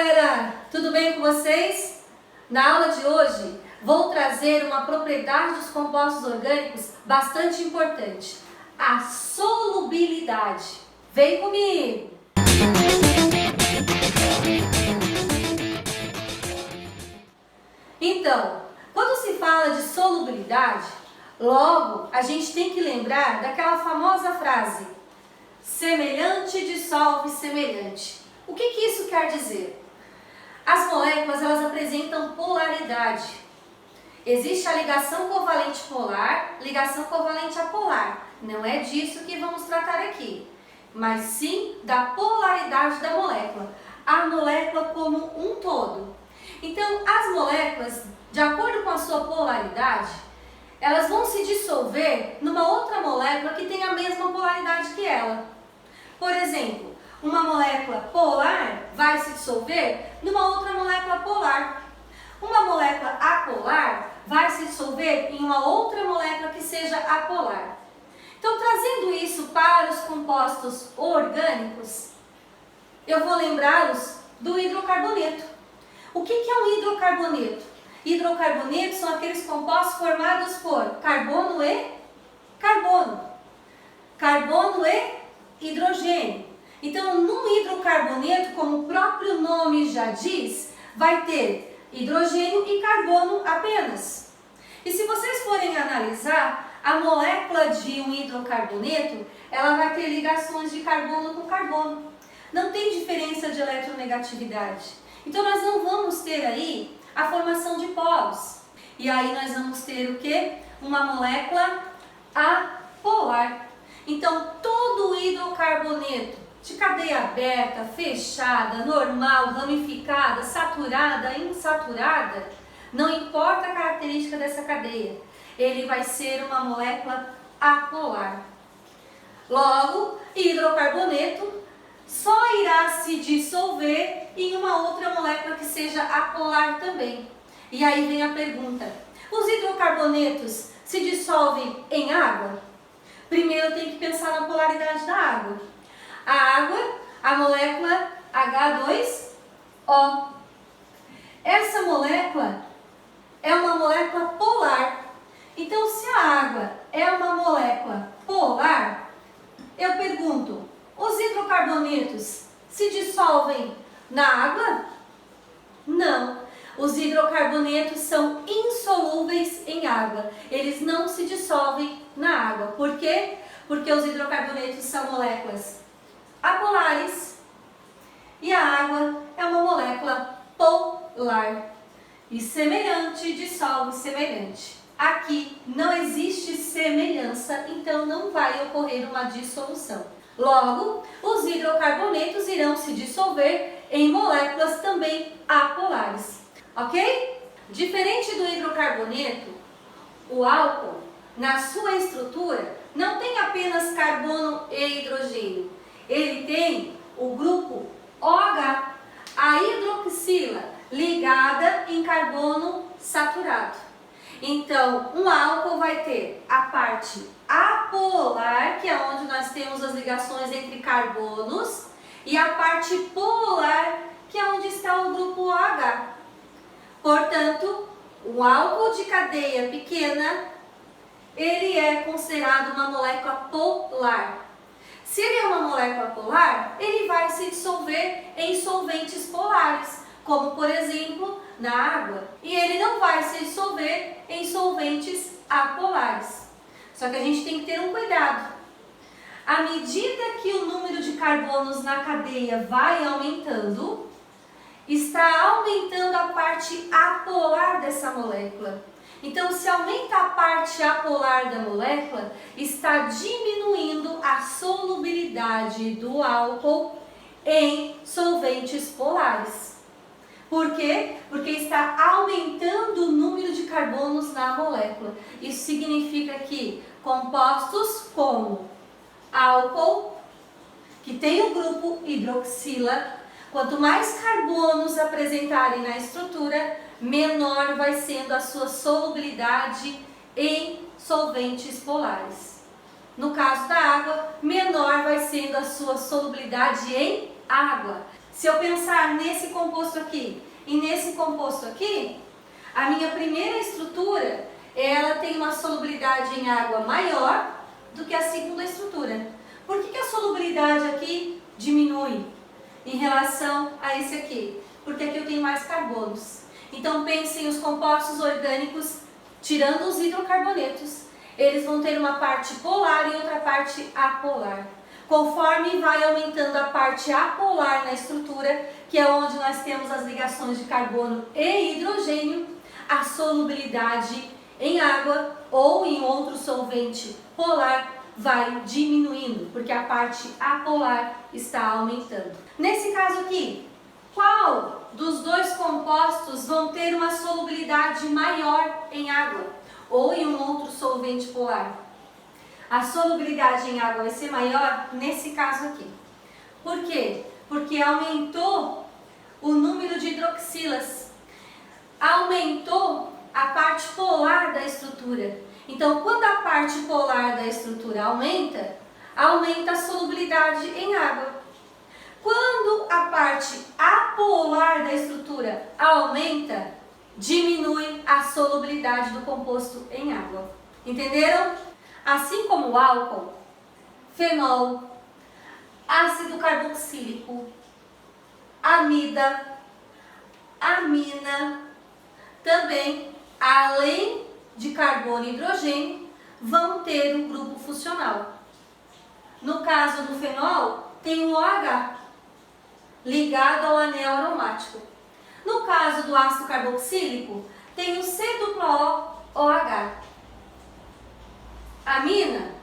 galera, tudo bem com vocês? Na aula de hoje vou trazer uma propriedade dos compostos orgânicos bastante importante, a solubilidade. Vem comigo! Então, quando se fala de solubilidade, logo a gente tem que lembrar daquela famosa frase: semelhante dissolve semelhante. O que isso quer dizer? As moléculas elas apresentam polaridade. Existe a ligação covalente polar, ligação covalente apolar. Não é disso que vamos tratar aqui, mas sim da polaridade da molécula. A molécula como um todo. Então, as moléculas, de acordo com a sua polaridade, elas vão se dissolver numa outra molécula que tem a mesma polaridade que ela. Por exemplo, uma molécula polar vai se dissolver numa outra molécula polar. Uma molécula apolar vai se dissolver em uma outra molécula que seja apolar. Então, trazendo isso para os compostos orgânicos, eu vou lembrá-los do hidrocarboneto. O que é um hidrocarboneto? Hidrocarbonetos são aqueles compostos formados por carbono e carbono. Carbono e hidrogênio. Então, no hidrocarboneto, como o próprio nome já diz, vai ter hidrogênio e carbono apenas. E se vocês forem analisar, a molécula de um hidrocarboneto, ela vai ter ligações de carbono com carbono. Não tem diferença de eletronegatividade. Então, nós não vamos ter aí a formação de polos. E aí nós vamos ter o quê? Uma molécula apolar. Então, todo hidrocarboneto de cadeia aberta, fechada, normal, ramificada, saturada, insaturada, não importa a característica dessa cadeia, ele vai ser uma molécula apolar. Logo, hidrocarboneto só irá se dissolver em uma outra molécula que seja apolar também. E aí vem a pergunta: os hidrocarbonetos se dissolvem em água? Primeiro tem que pensar na polaridade da água. A água, a molécula H2O. Essa molécula é uma molécula polar. Então, se a água é uma molécula polar, eu pergunto: os hidrocarbonetos se dissolvem na água? Não. Os hidrocarbonetos são insolúveis em água. Eles não se dissolvem na água. Por quê? Porque os hidrocarbonetos são moléculas apolares e a água é uma molécula polar. E semelhante dissolve semelhante. Aqui não existe semelhança, então não vai ocorrer uma dissolução. Logo, os hidrocarbonetos irão se dissolver em moléculas também apolares. Ok? Diferente do hidrocarboneto, o álcool, na sua estrutura, não tem apenas carbono e hidrogênio. Ele tem o grupo OH, a hidroxila ligada em carbono saturado. Então, um álcool vai ter a parte apolar, que é onde nós temos as ligações entre carbonos, e a parte polar, que é onde está o grupo OH. Portanto, o álcool de cadeia pequena, ele é considerado uma molécula polar. Se ele é uma molécula polar, ele vai se dissolver em solventes polares, como por exemplo na água. E ele não vai se dissolver em solventes apolares. Só que a gente tem que ter um cuidado. À medida que o número de carbonos na cadeia vai aumentando, está aumentando a parte apolar dessa molécula. Então, se aumenta a parte apolar da molécula, está diminuindo a solubilidade do álcool em solventes polares. Por quê? Porque está aumentando o número de carbonos na molécula. Isso significa que compostos como álcool, que tem o grupo hidroxila, quanto mais carbonos apresentarem na estrutura, menor vai sendo a sua solubilidade em solventes polares. No caso da água, menor vai sendo a sua solubilidade em água. Se eu pensar nesse composto aqui e nesse composto aqui, a minha primeira estrutura, ela tem uma solubilidade em água maior do que a segunda estrutura. Por que a solubilidade aqui diminui em relação a esse aqui? Porque aqui eu tenho mais carbonos. Então pensem os compostos orgânicos, tirando os hidrocarbonetos, eles vão ter uma parte polar e outra parte apolar. Conforme vai aumentando a parte apolar na estrutura, que é onde nós temos as ligações de carbono e hidrogênio, a solubilidade em água ou em outro solvente polar vai diminuindo, porque a parte apolar está aumentando. Nesse caso aqui, qual dos dois compostos vão ter uma solubilidade maior em água ou em um outro solvente polar? A solubilidade em água vai ser maior nesse caso aqui. Por quê? Porque aumentou o número de hidroxilas, aumentou a parte polar da estrutura. Então, quando a parte polar da estrutura aumenta, aumenta a solubilidade em água. Quando a parte apolar da estrutura aumenta, diminui a solubilidade do composto em água. Entenderam? Assim como o álcool, fenol, ácido carboxílico, amida, amina, também, além de carbono e hidrogênio, vão ter um grupo funcional. No caso do fenol, tem o OH, ligado ao anel aromático. No caso do ácido carboxílico, tem o C-OH. A amina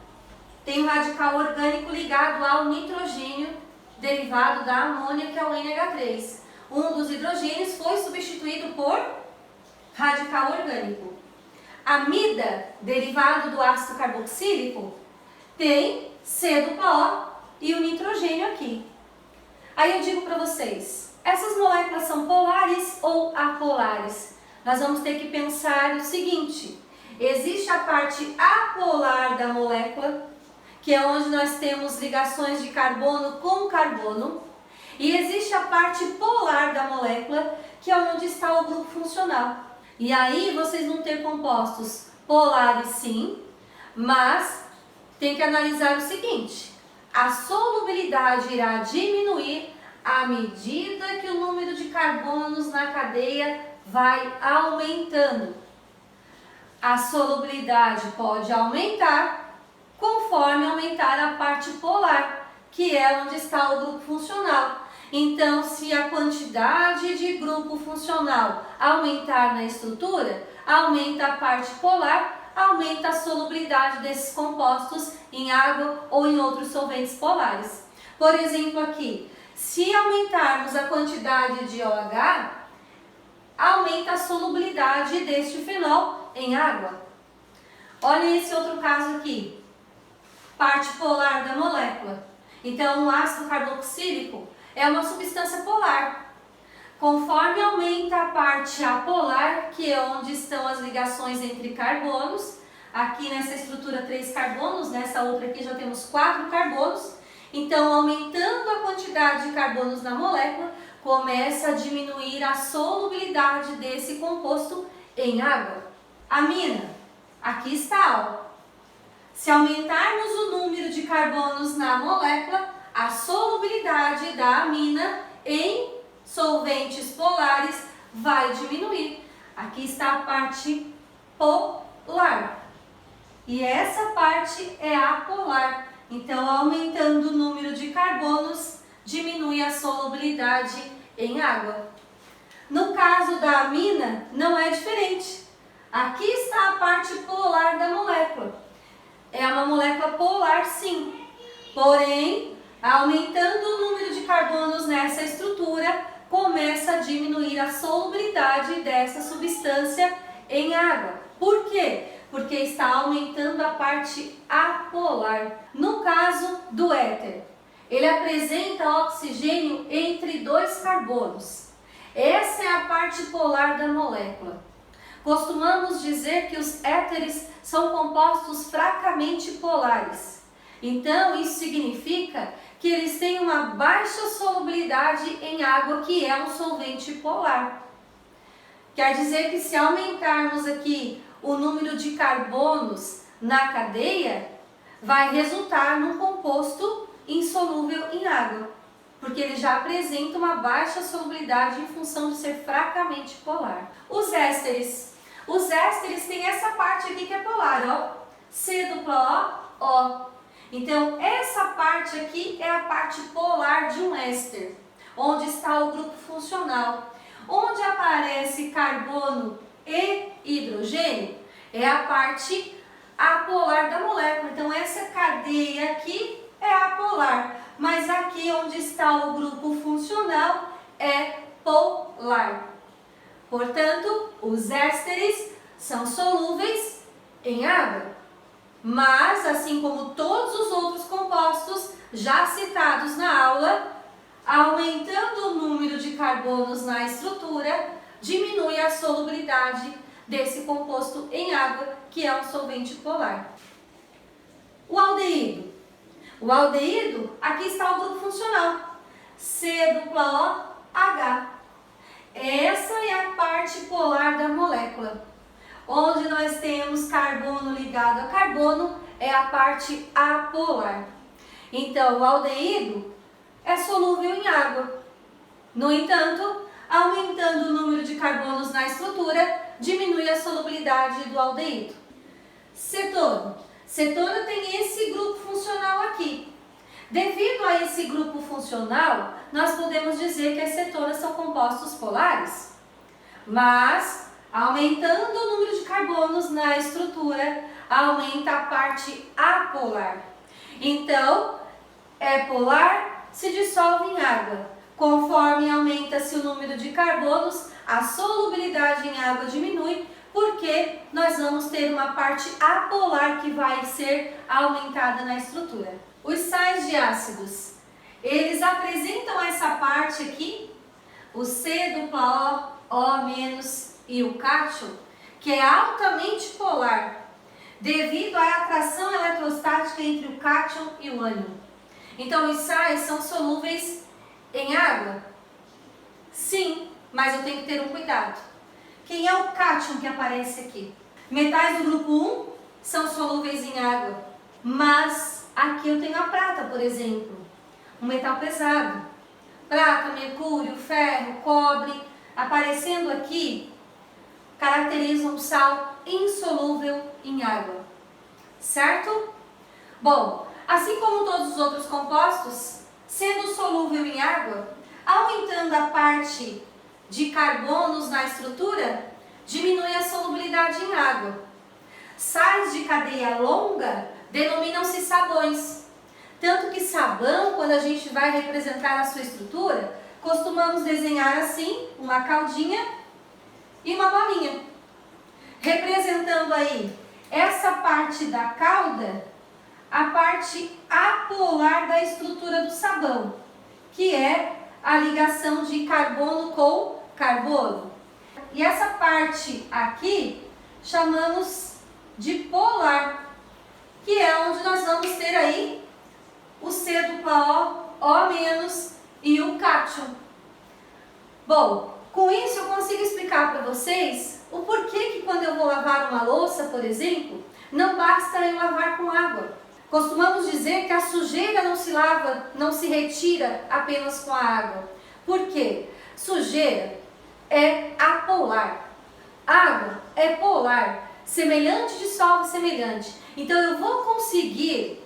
tem um radical orgânico ligado ao nitrogênio, derivado da amônia, que é o NH3. Um dos hidrogênios foi substituído por radical orgânico. Amida, derivado do ácido carboxílico, tem C-O e o nitrogênio aqui. Aí eu digo para vocês, essas moléculas são polares ou apolares? Nós vamos ter que pensar o seguinte: existe a parte apolar da molécula, que é onde nós temos ligações de carbono com carbono, e existe a parte polar da molécula, que é onde está o grupo funcional. E aí vocês vão ter compostos polares sim, mas tem que analisar o seguinte: a solubilidade irá diminuir à medida que o número de carbonos na cadeia vai aumentando. A solubilidade pode aumentar conforme aumentar a parte polar, que é onde está o grupo funcional. Então, se a quantidade de grupo funcional aumentar na estrutura, aumenta a parte polar, aumenta a solubilidade desses compostos em água ou em outros solventes polares. Por exemplo aqui, se aumentarmos a quantidade de OH, aumenta a solubilidade deste fenol em água. Olha esse outro caso aqui, parte polar da molécula. Então, o ácido carboxílico é uma substância polar. Conforme aumenta a parte apolar, que é onde estão as ligações entre carbonos, aqui nessa estrutura 3 carbonos, nessa outra aqui já temos 4 carbonos, então aumentando a quantidade de carbonos na molécula, começa a diminuir a solubilidade desse composto em água. Amina, aqui está, ó. Se aumentarmos o número de carbonos na molécula, a solubilidade da amina em solventes polares vai diminuir. Aqui está a parte polar. E essa parte é apolar. Então, aumentando o número de carbonos, diminui a solubilidade em água. No caso da amina, não é diferente. Aqui está a parte polar da molécula. É uma molécula polar, sim. Porém, aumentando o número de carbonos nessa estrutura, começa a diminuir a solubilidade dessa substância em água. Por quê? Porque está aumentando a parte apolar. No caso do éter, ele apresenta oxigênio entre 2 carbonos. Essa é a parte polar da molécula. Costumamos dizer que os éteres são compostos fracamente polares. Então, isso significa que eles têm uma baixa solubilidade em água, que é um solvente polar. Quer dizer que se aumentarmos aqui o número de carbonos na cadeia, vai resultar num composto insolúvel em água, porque ele já apresenta uma baixa solubilidade em função de ser fracamente polar. Os ésteres têm essa parte aqui que é polar, ó, C dupla O, O. Então, essa parte aqui é a parte polar de um éster, onde está o grupo funcional. Onde aparece carbono e hidrogênio é a parte apolar da molécula. Então, essa cadeia aqui é apolar, mas aqui onde está o grupo funcional é polar. Portanto, os ésteres são solúveis em água. Mas, assim como todos os outros compostos já citados na aula, aumentando o número de carbonos na estrutura, diminui a solubilidade desse composto em água, que é um solvente polar. O aldeído. O aldeído, aqui está o grupo funcional, C-O-H. Essa é a parte polar da molécula. Onde nós temos carbono ligado a carbono, é a parte apolar. Então, o aldeído é solúvel em água. No entanto, aumentando o número de carbonos na estrutura, diminui a solubilidade do aldeído. Cetona. Cetona tem esse grupo funcional aqui. Devido a esse grupo funcional, nós podemos dizer que as cetonas são compostos polares. Mas, aumentando o número de carbonos na estrutura, aumenta a parte apolar. Então, é polar, se dissolve em água. Conforme aumenta-se o número de carbonos, a solubilidade em água diminui, porque nós vamos ter uma parte apolar que vai ser aumentada na estrutura. Os sais de ácidos, eles apresentam essa parte aqui, o C dupla O, O- e o cátion, que é altamente polar, devido à atração eletrostática entre o cátion e o ânion. Então, os sais são solúveis em água? Sim, mas eu tenho que ter um cuidado. Quem é o cátion que aparece aqui? Metais do grupo 1 são solúveis em água, mas aqui eu tenho a prata, por exemplo, um metal pesado. Prata, mercúrio, ferro, cobre, aparecendo aqui, caracterizam um sal insolúvel em água, certo? Bom, assim como todos os outros compostos, sendo solúvel em água, aumentando a parte de carbonos na estrutura, diminui a solubilidade em água. Sais de cadeia longa denominam-se sabões. Tanto que sabão, quando a gente vai representar a sua estrutura, costumamos desenhar assim, uma caldinha e uma bolinha, representando aí essa parte da cauda, a parte apolar da estrutura do sabão, que é a ligação de carbono com carbono. E essa parte aqui chamamos de polar, que é onde nós vamos ter aí o C dupla O, O- e o cátion. Bom, com isso eu consigo explicar para vocês o porquê que quando eu vou lavar uma louça, por exemplo, não basta eu lavar com água. Costumamos dizer que a sujeira não se lava, não se retira apenas com a água. Por quê? Sujeira é apolar. Água é polar. Semelhante dissolve semelhante. Então eu vou conseguir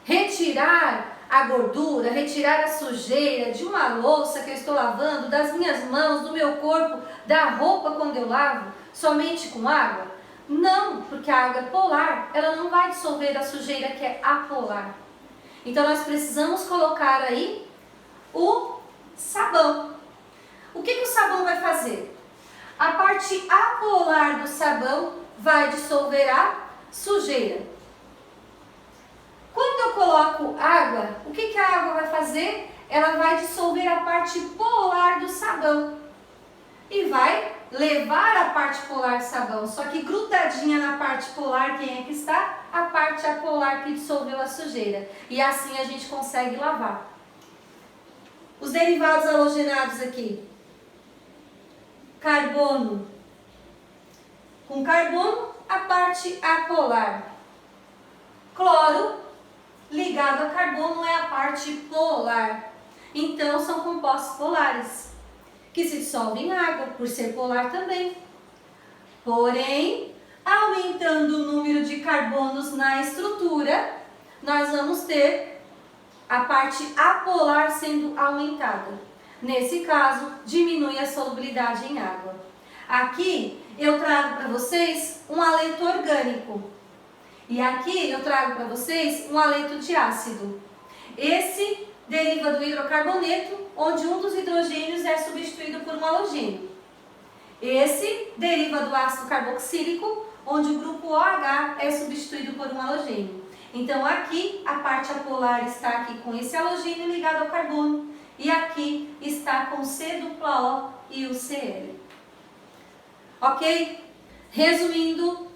retirar a gordura, retirar a sujeira de uma louça que eu estou lavando, das minhas mãos, do meu corpo, da roupa quando eu lavo, somente com água? Não, porque a água é polar, ela não vai dissolver a sujeira que é apolar. Então nós precisamos colocar aí o sabão. O que o sabão vai fazer? A parte apolar do sabão vai dissolver a sujeira. Quando eu coloco água, o que a água vai fazer? Ela vai dissolver a parte polar do sabão e vai levar a parte polar do sabão. Só que grudadinha na parte polar, quem é que está? a parte apolar que dissolveu a sujeira. E assim a gente consegue lavar. Os derivados halogenados aqui. Carbono. Com carbono, a parte apolar. Cloro, ligado a carbono, é a parte polar. Então, são compostos polares, que se dissolvem em água, por ser polar também. Porém, aumentando o número de carbonos na estrutura, nós vamos ter a parte apolar sendo aumentada. Nesse caso, diminui a solubilidade em água. Aqui eu trago para vocês um haleto orgânico. E aqui eu trago para vocês um haleto de ácido. Esse deriva do hidrocarboneto, onde um dos hidrogênios é substituído por um halogênio. Esse deriva do ácido carboxílico, onde o grupo OH é substituído por um halogênio. Então aqui a parte apolar está aqui com esse halogênio ligado ao carbono e aqui está com C-O e o Cl. Ok? Resumindo,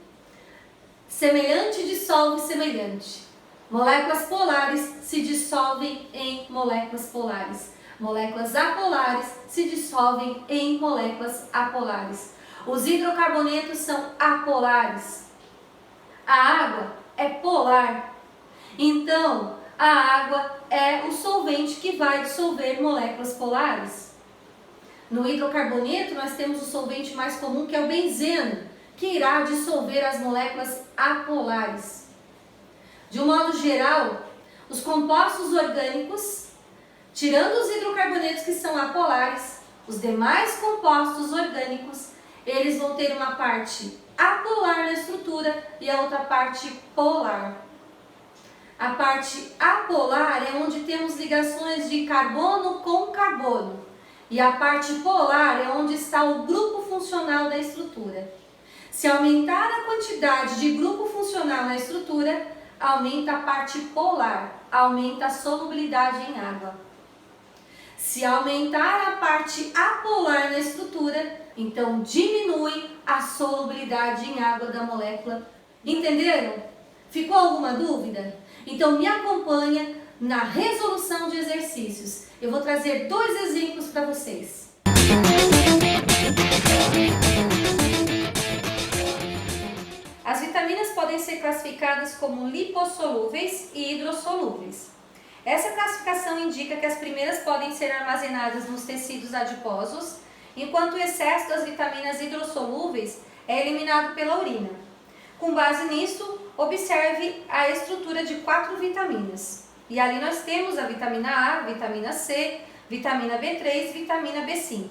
semelhante dissolve semelhante. Moléculas polares se dissolvem em moléculas polares. Moléculas apolares se dissolvem em moléculas apolares. Os hidrocarbonetos são apolares. A água é polar. Então, a água é o solvente que vai dissolver moléculas polares. No hidrocarboneto, nós temos o solvente mais comum, que é o benzeno, que irá dissolver as moléculas apolares. De um modo geral, os compostos orgânicos, tirando os hidrocarbonetos que são apolares, os demais compostos orgânicos, eles vão ter uma parte apolar na estrutura e a outra parte polar. A parte apolar é onde temos ligações de carbono com carbono. E a parte polar é onde está o grupo funcional da estrutura. Se aumentar a quantidade de grupo funcional na estrutura, aumenta a parte polar, aumenta a solubilidade em água. Se aumentar a parte apolar na estrutura, então diminui a solubilidade em água da molécula. Entenderam? Ficou alguma dúvida? Então me acompanha na resolução de exercícios. Eu vou trazer 2 exemplos para vocês. As vitaminas podem ser classificadas como lipossolúveis e hidrossolúveis. Essa classificação indica que as primeiras podem ser armazenadas nos tecidos adiposos, enquanto o excesso das vitaminas hidrossolúveis é eliminado pela urina. Com base nisso, observe a estrutura de 4 vitaminas. E ali nós temos a vitamina A, vitamina C, vitamina B3 e vitamina B5.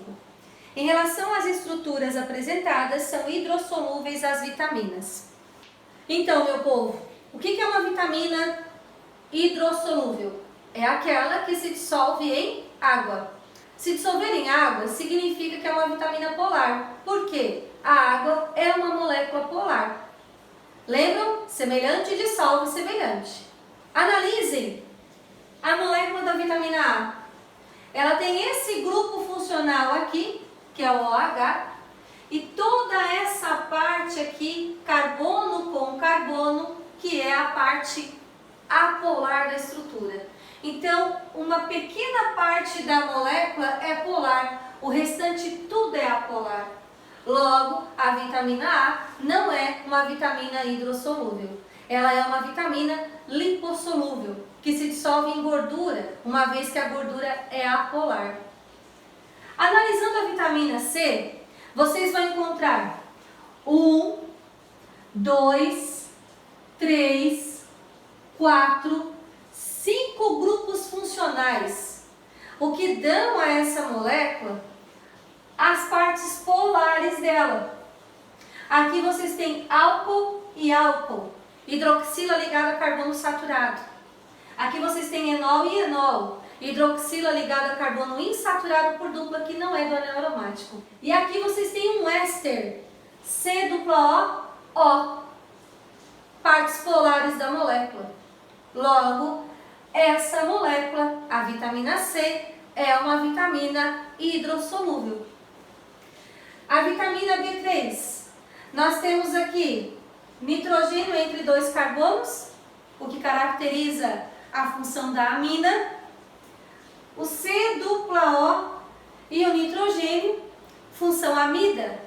Em relação às estruturas apresentadas, são hidrossolúveis as vitaminas. Então, meu povo, o que é uma vitamina hidrossolúvel? É aquela que se dissolve em água. Se dissolver em água, significa que é uma vitamina polar. Por quê? A água é uma molécula polar. Lembram? Semelhante dissolve semelhante. Analisem a molécula da vitamina A. Ela tem esse grupo funcional aqui, que é o OH, e toda essa parte aqui, carbono com carbono, que é a parte apolar da estrutura. Então, uma pequena parte da molécula é polar, o restante tudo é apolar. Logo, a vitamina A não é uma vitamina hidrossolúvel. Ela é uma vitamina lipossolúvel, que se dissolve em gordura, uma vez que a gordura é apolar. Analisando a vitamina C, vocês vão encontrar 1, 2, 3, 4, 5 grupos funcionais, o que dão a essa molécula as partes polares dela. Aqui vocês têm álcool e álcool, hidroxila ligada a carbono saturado. Aqui vocês têm enol e enol, hidroxila ligada a carbono insaturado por dupla, que não é do anel aromático. E aqui vocês têm um éster, C-O-O, partes polares da molécula. Logo, essa molécula, a vitamina C, é uma vitamina hidrossolúvel. A vitamina B3, nós temos aqui nitrogênio entre dois carbonos, o que caracteriza a função da amina. O C-dupla-O e o nitrogênio, função amida.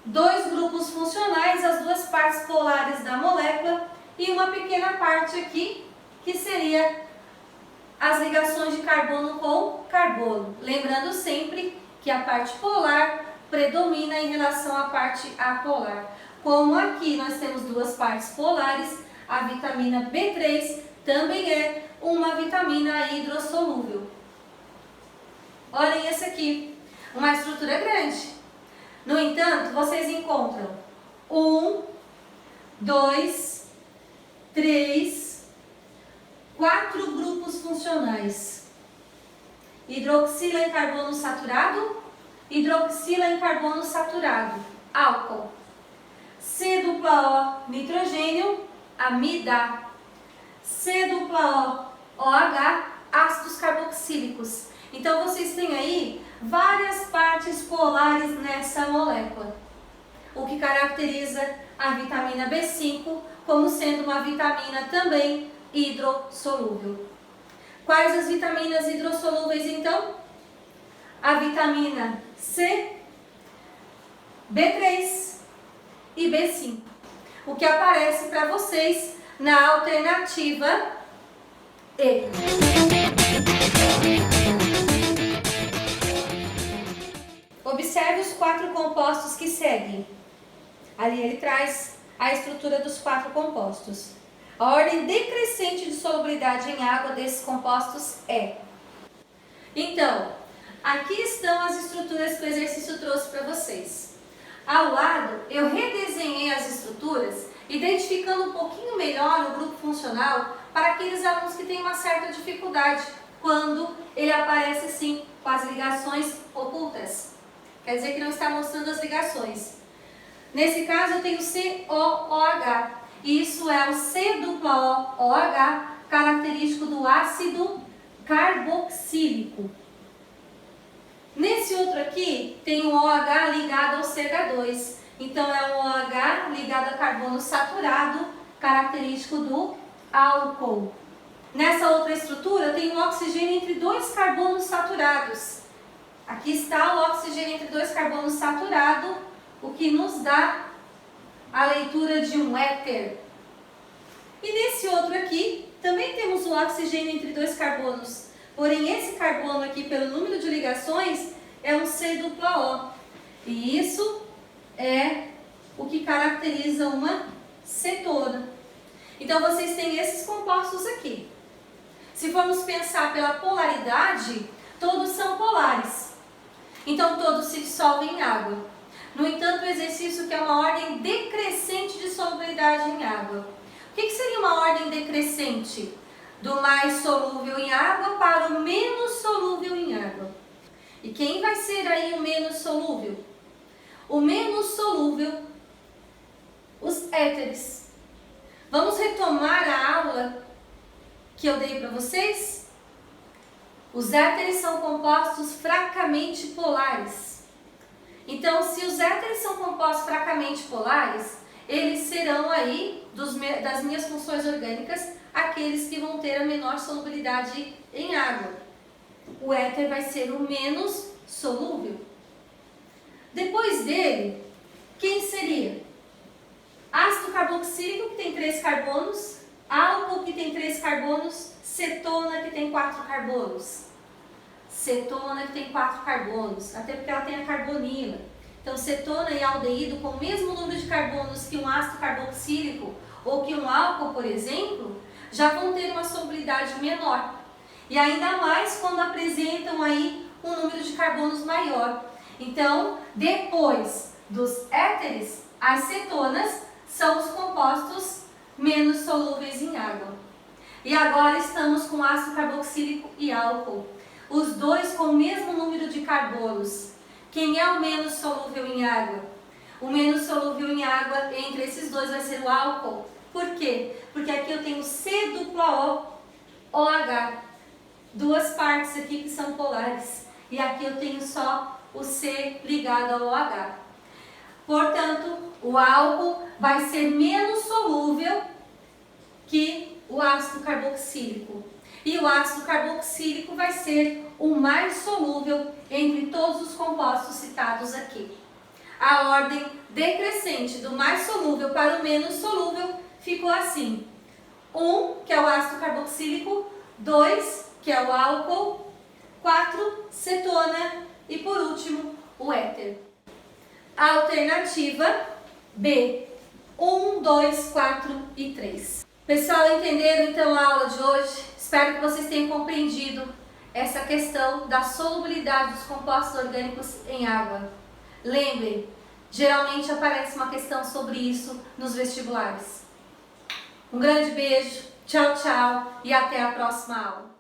Dois grupos funcionais, as duas partes polares da molécula e uma pequena parte aqui, que seria as ligações de carbono com carbono. Lembrando sempre que a parte polar predomina em relação à parte apolar. Como aqui nós temos duas partes polares, a vitamina B3 também é uma vitamina hidrossolúvel. Olhem esse aqui, uma estrutura grande. No entanto, vocês encontram 1, 2, 3, 4 grupos funcionais. Hidroxila em carbono saturado, hidroxila em carbono saturado, álcool. C-dupla-O, nitrogênio, amida. C-dupla-O, OH, ácidos carboxílicos. Então, vocês têm aí várias partes polares nessa molécula, o que caracteriza a vitamina B5 como sendo uma vitamina também hidrossolúvel. Quais as vitaminas hidrossolúveis, então? A vitamina C, B3 e B5, o que aparece para vocês na alternativa E. Observe os 4 compostos que seguem. Ali ele traz a estrutura dos 4 compostos. A ordem decrescente de solubilidade em água desses compostos é. Então, aqui estão as estruturas que o exercício trouxe para vocês. Ao lado, eu redesenhei as estruturas, identificando um pouquinho melhor o grupo funcional para aqueles alunos que têm uma certa dificuldade quando ele aparece assim com as ligações ocultas. Quer dizer que não está mostrando as ligações. Nesse caso eu tenho COOH. Isso é o C-dupla-O-OH, característico do ácido carboxílico. Nesse outro aqui tem o OH ligado ao CH2. Então é um OH ligado a carbono saturado, característico do álcool. Nessa outra estrutura tem um oxigênio entre dois carbonos saturados. Aqui está o oxigênio entre dois carbonos saturado, o que nos dá a leitura de um éter. E nesse outro aqui, também temos o oxigênio entre dois carbonos. Porém, esse carbono aqui, pelo número de ligações, é um C-dupla-O. E isso é o que caracteriza uma cetona. Então, vocês têm esses compostos aqui. Se formos pensar pela polaridade, todos são polares. Então, todos se dissolvem em água. No entanto, o exercício quer uma ordem decrescente de solubilidade em água. O que seria uma ordem decrescente? Do mais solúvel em água para o menos solúvel em água. E quem vai ser aí o menos solúvel? O menos solúvel, os éteres. Vamos retomar a aula que eu dei para vocês? Os éteres são compostos fracamente polares. Então, se os éteres são compostos fracamente polares, eles serão aí, das minhas funções orgânicas, aqueles que vão ter a menor solubilidade em água. O éter vai ser o menos solúvel. Depois dele, quem seria? Ácido carboxílico, que tem 3 carbonos, álcool, que tem 3 carbonos, cetona, que tem 4 carbonos. Cetona, que tem 4 carbonos, até porque ela tem a carbonila. Então, cetona e aldeído com o mesmo número de carbonos que um ácido carboxílico ou que um álcool, por exemplo, já vão ter uma solubilidade menor. E ainda mais quando apresentam aí um número de carbonos maior. Então, depois dos éteres, as cetonas são os compostos menos solúveis em água. E agora estamos com ácido carboxílico e álcool. Os dois com o mesmo número de carbonos. Quem é o menos solúvel em água? O menos solúvel em água entre esses dois vai ser o álcool. Por quê? Porque aqui eu tenho C-dupla-O-OH. Duas partes aqui que são polares. E aqui eu tenho só o C ligado ao OH. Portanto, o álcool vai ser menos solúvel que o ácido carboxílico. E o ácido carboxílico vai ser o mais solúvel entre todos os compostos citados aqui. A ordem decrescente do mais solúvel para o menos solúvel ficou assim: 1, que é o ácido carboxílico, 2, que é o álcool, 4, cetona e por último o éter. A alternativa B, 1, 2, 4 e 3. Pessoal, entenderam então a aula de hoje? Espero que vocês tenham compreendido essa questão da solubilidade dos compostos orgânicos em água. Lembrem, geralmente aparece uma questão sobre isso nos vestibulares. Um grande beijo, tchau, tchau e até a próxima aula.